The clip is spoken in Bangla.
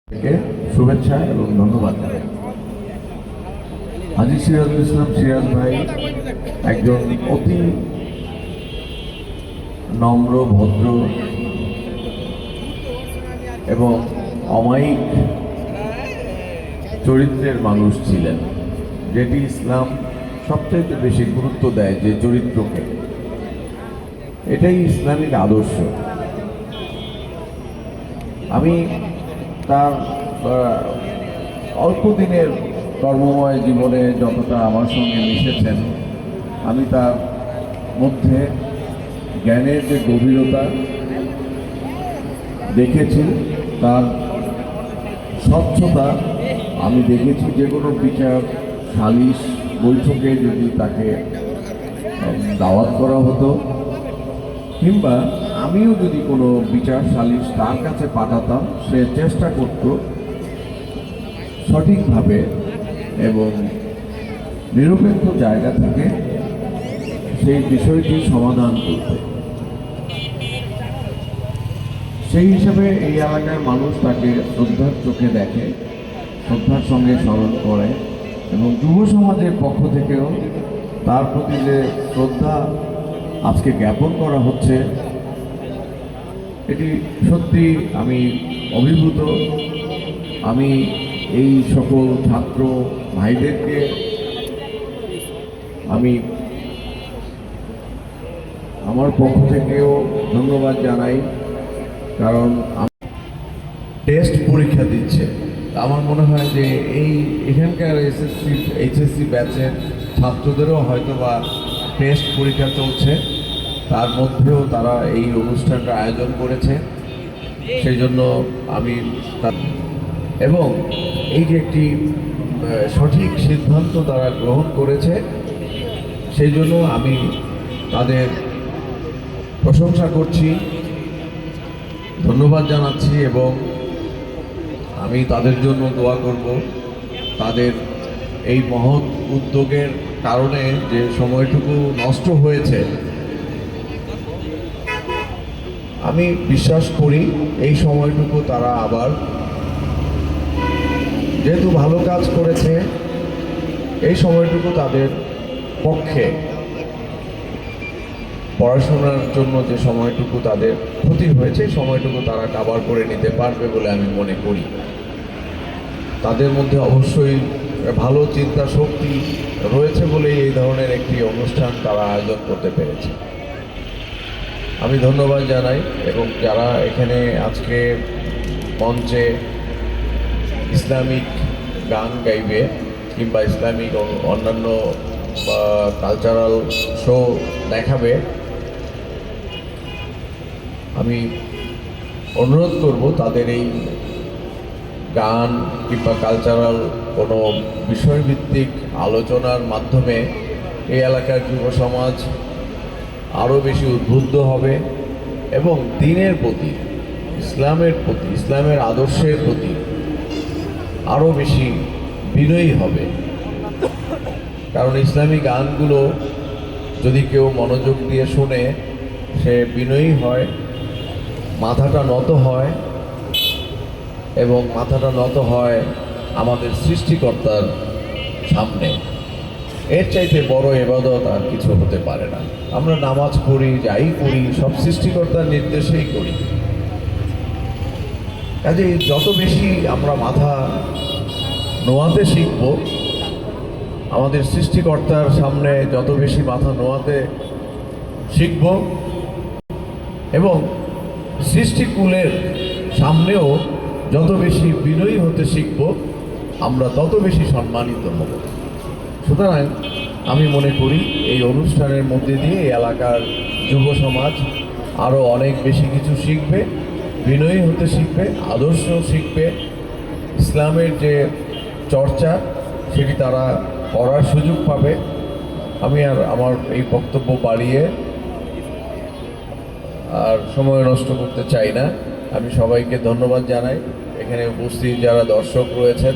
শুভেচ্ছা এবং ধন্যবাদ। হাজী সিরাজুল ইসলাম সিরাজ ভাই একজন অতি নম্র, ভদ্র এবং অমায়িক চরিত্রের মানুষ ছিলেন, যেটি ইসলাম সবচেয়ে বেশি গুরুত্ব দেয়, যে চরিত্রকে। এটাই ইসলামিক আদর্শ। আমি তার অল্প দিনের কর্মময় জীবনে যতটা আমার সঙ্গে মিশেছেন, আমি তার মধ্যে জ্ঞানের যে গভীরতা দেখেছি, তার স্বচ্ছতা আমি দেখেছি। যে কোনো বিচার সালিশ বৈঠকে যদি তাকে দাওয়াত করা হতো, কিংবা আমিও যদি কোনো বিচার সালিশ তার কাছে পাঠাতাম, সে চেষ্টা করত সঠিকভাবে এবং নিরপেক্ষ জায়গা থেকে সেই বিষয়টি সমাধান করতে। সেই হিসাবে এই এলাকার মানুষ তাকে শ্রদ্ধার চোখে দেখে, শ্রদ্ধার সঙ্গে স্মরণ করে, এবং যুব সমাজের পক্ষ থেকেও তার প্রতি যে শ্রদ্ধা আজকে জ্ঞাপন করা হচ্ছে, এটি সত্যি আমি অভিভূত। আমি এই সকল ছাত্র ভাইদেরকে আমি আমার পক্ষ থেকেও ধন্যবাদ জানাই, কারণ টেস্ট পরীক্ষা দিচ্ছে। আমার মনে হয় যে এখানকার এইচএসসি ব্যাচের ছাত্রদেরও হয়তো বা টেস্ট পরীক্ষা চলছে, তার মধ্যেও তারা এই অনুষ্ঠানটা আয়োজন করেছে। সেই জন্য আমি এবং এই যে একটি সঠিক সিদ্ধান্ত তারা গ্রহণ করেছে, সেই জন্য আমি তাদের প্রশংসা করছি, ধন্যবাদ জানাচ্ছি, এবং আমি তাদের জন্য দোয়া করব। তাদের এই মহৎ উদ্যোগের কারণে যে সময়টুকু নষ্ট হয়েছে, আমি বিশ্বাস করি এই সময়টুকু তারা আবার, যেহেতু ভালো কাজ করেছে, এই সময়টুকু তাদের পক্ষে পড়াশোনার জন্য যে সময়টুকু তাদের ক্ষতি হয়েছে, সময়টুকু তারা কাভার করে নিতে পারবে বলে আমি মনে করি। তাদের মধ্যে অবশ্যই ভালো চিন্তা শক্তি রয়েছে বলেই এই ধরনের একটি অনুষ্ঠান তারা আয়োজন করতে পেরেছে। আমি ধন্যবাদ জানাই, এবং যারা এখানে আজকে মঞ্চে ইসলামিক গান গাইবে কিংবা ইসলামিক অন্যান্য কালচারাল শো দেখাবে, আমি অনুরোধ করব তাদের এই গান কিংবা কালচারাল কোনো বিষয়ভিত্তিক আলোচনার মাধ্যমে এই এলাকার যুব সমাজ আরও বেশি উদ্বুদ্ধ হবে এবং দ্বীনের প্রতি, ইসলামের প্রতি, ইসলামের আদর্শের প্রতি আরও বেশি বিনয়ী হবে। কারণ ইসলামী গানগুলো যদি কেউ মনোযোগ দিয়ে শুনে, সে বিনয়ী হয়, মাথাটা নত হয়, এবং মাথাটা নত হয় আমাদের সৃষ্টিকর্তার সামনে। এর চাইতে বড় ইবাদত আর কিছু হতে পারে না। আমরা নামাজ পড়ি, যাই করি, সব সৃষ্টিকর্তার নির্দেশেই করি। কাজেই যত বেশি আমরা মাথা নোয়াতে শিখব, আমাদের সৃষ্টিকর্তার সামনে যত বেশি মাথা নোয়াতে শিখব, এবং সৃষ্টিকুলের সামনেও যত বেশি বিনয়ী হতে শিখব, আমরা তত বেশি সম্মানিত হব। সুতরাং আমি মনে করি এই অনুষ্ঠানের মধ্যে দিয়ে এই এলাকার যুব সমাজ আরও অনেক বেশি কিছু শিখবে, বিনয়ী হতে শিখবে, আদর্শ শিখবে, ইসলামের যে চর্চা সেটি তারা করার সুযোগ পাবে। আমি আর আমার এই বক্তব্য বাড়িয়ে আর সময় নষ্ট করতে চাই না। আমি সবাইকে ধন্যবাদ জানাই। এখানে উপস্থিত যারা দর্শক রয়েছেন